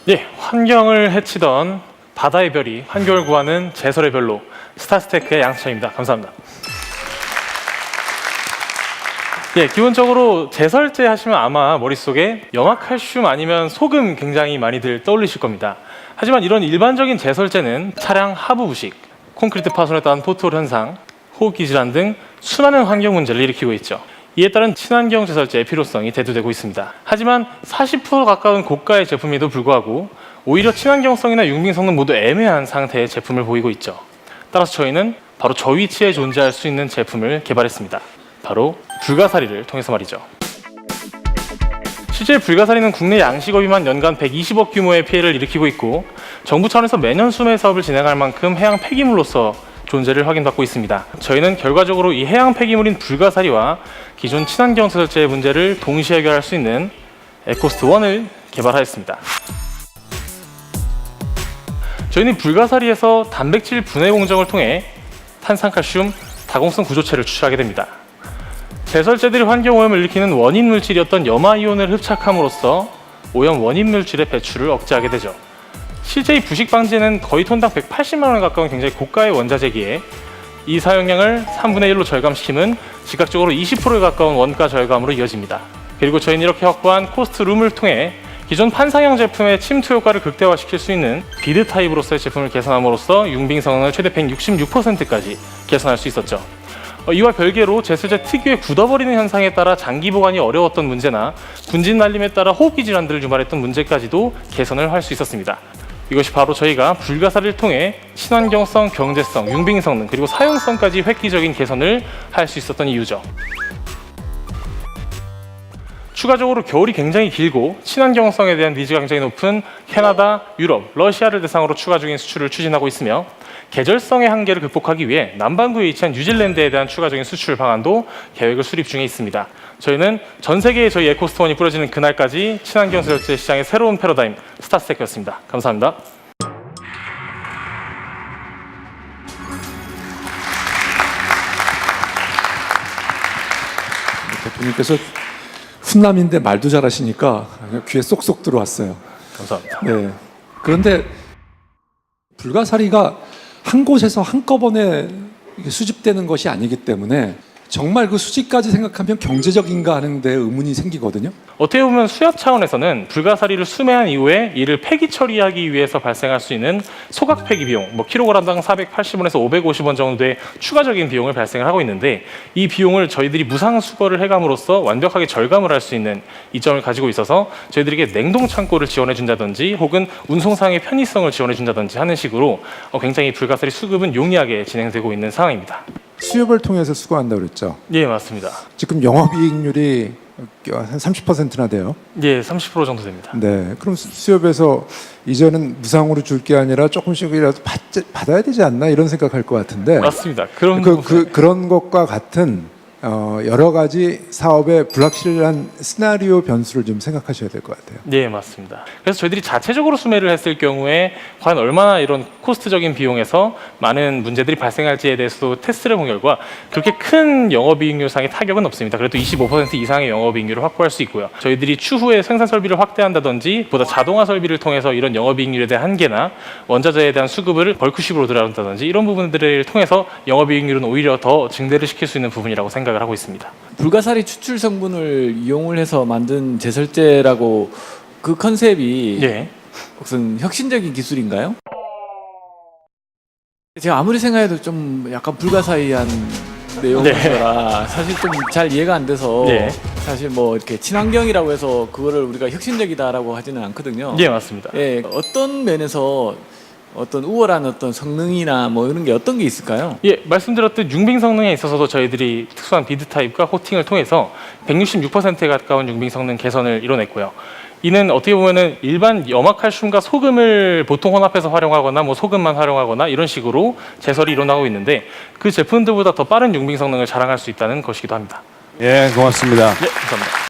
예, 환경을 해치던 바다의 별이 한결 구하는 제설의 별로 스타스테크의 양수찬입니다. 감사합니다. 예, 기본적으로 제설제 하시면 아마 머릿속에 염화칼슘 아니면 소금 굉장히 많이들 떠올리실 겁니다. 하지만 이런 일반적인 제설제는 차량 하부 부식, 콘크리트 파손에 따른 포트홀 현상, 호흡기 질환 등 수많은 환경 문제를 일으키고 있죠. 이에 따른 친환경 제설제의 필요성이 대두되고 있습니다. 하지만 40% 가까운 고가의 제품에도 불구하고 오히려 친환경성이나 융빙 성능 모두 애매한 상태의 제품을 보이고 있죠. 따라서 저희는 바로 저 위치에 존재할 수 있는 제품을 개발했습니다. 바로 불가사리를 통해서 말이죠. 실제 불가사리는 국내 양식업이만 연간 120억 규모의 피해를 일으키고 있고 정부 차원에서 매년 수매 사업을 진행할 만큼 해양 폐기물로서 존재를 확인받고 있습니다. 저희는 결과적으로 이 해양 폐기물인 불가사리와 기존 친환경 제설제의 문제를 동시에 해결할 수 있는 에코스트1을 개발하였습니다. 저희는 불가사리에서 단백질 분해 공정을 통해 탄산칼슘 다공성 구조체를 추출하게 됩니다. 제설제들이 환경오염을 일으키는 원인 물질이었던 염화이온을 흡착함으로써 오염 원인 물질의 배출을 억제하게 되죠. 실제 이 부식 방지에는 거의 톤당 180만 원에 가까운 굉장히 고가의 원자재기에 이 사용량을 3분의 1로 절감시키면 즉각적으로 20%에 가까운 원가 절감으로 이어집니다. 그리고 저희는 이렇게 확보한 코스트룸을 통해 기존 판상형 제품의 침투 효과를 극대화시킬 수 있는 비드 타입으로서의 제품을 개선함으로써 융빙 성능을 최대 166%까지 개선할 수 있었죠. 이와 별개로 제설제 특유의 굳어버리는 현상에 따라 장기 보관이 어려웠던 문제나 분진 날림에 따라 호흡기 질환들을 유발했던 문제까지도 개선을 할 수 있었습니다. 이것이 바로 저희가 불가사리를 통해 친환경성, 경제성, 융빙 성능 그리고 사용성까지 획기적인 개선을 할 수 있었던 이유죠. 추가적으로 겨울이 굉장히 길고 친환경성에 대한 니즈가 굉장히 높은 캐나다, 유럽, 러시아를 대상으로 추가적인 수출을 추진하고 있으며 계절성의 한계를 극복하기 위해 남반구에 위치한 뉴질랜드에 대한 추가적인 수출 방안도 계획을 수립 중에 있습니다. 저희는 전 세계에 저희 에코스트1이 뿌려지는 그날까지 친환경 제설제 시장의 새로운 패러다임 스타스테크였습니다. 감사합니다. 대표님께서 훈남인데 말도 잘하시니까 귀에 쏙쏙 들어왔어요. 감사합니다. 네. 그런데 불가사리가 한 곳에서 한꺼번에 수집되는 것이 아니기 때문에 정말 그 수집까지 생각하면 경제적인가 하는데 의문이 생기거든요. 어떻게 보면 수협 차원에서는 불가사리를 수매한 이후에 이를 폐기 처리하기 위해서 발생할 수 있는 소각 폐기 비용, 킬로그램당 480원에서 550원 정도의 추가적인 비용을 발생을 하고 있는데 이 비용을 저희들이 무상 수거를 해감으로써 완벽하게 절감을 할 수 있는 이점을 가지고 있어서 저희들에게 냉동 창고를 지원해 준다든지 혹은 운송상의 편의성을 지원해 준다든지 하는 식으로 굉장히 불가사리 수급은 용이하게 진행되고 있는 상황입니다. 수협을 통해서 수거한다고 그랬죠. 예, 맞습니다. 지금 영업이익률이 한 30%나 돼요. 예, 30% 정도 됩니다. 네, 그럼 수협에서 이제는 무상으로 줄 게 아니라 조금씩이라도 받아야 되지 않나 이런 생각할 것 같은데. 맞습니다. 그런 그런 것과 같은 여러 가지 사업의 불확실한 시나리오 변수를 좀 생각하셔야 될 것 같아요. 네, 맞습니다. 그래서 저희들이 자체적으로 수매를 했을 경우에 과연 얼마나 이런 코스트적인 비용에서 많은 문제들이 발생할지에 대해서도 테스트를 본 결과 그렇게 큰 영업이익률상의 타격은 없습니다. 그래도 25% 이상의 영업이익률을 확보할 수 있고요. 저희들이 추후에 생산 설비를 확대한다든지 보다 자동화 설비를 통해서 이런 영업이익률에 대한 한계나 원자재에 대한 수급을 벌크식으로 들어간다든지 이런 부분들을 통해서 영업이익률은 오히려 더 증대를 시킬 수 있는 부분이라고 생각을 하고 있습니다. 불가사리 추출 성분을 이용을 해서 만든 제설제라고 그 컨셉이 예. 무슨 혁신적인 기술인가요? 제가 아무리 생각해도 좀 약간 불가사의한 내용이라 사실 좀 잘 이해가 안 돼서 사실 뭐 이렇게 친환경이라고 해서 그거를 우리가 혁신적이다라고 하지는 않거든요. 예, 맞습니다. 예, 어떤 면에서 어떤 우월한 어떤 성능이나 뭐 이런 게 어떤 게 있을까요? 예, 말씀드렸듯 융빙 성능에 있어서도 저희들이 특수한 비드 타입과 코팅을 통해서 166%에 가까운 융빙 성능 개선을 이뤄냈고요. 이는 어떻게 보면은 일반 염화칼슘과 소금을 보통 혼합해서 활용하거나 소금만 활용하거나 이런 식으로 제설이 일어나고 있는데 그 제품들보다 더 빠른 융빙 성능을 자랑할 수 있다는 것이기도 합니다. 예, 고맙습니다. 네, 감사합니다.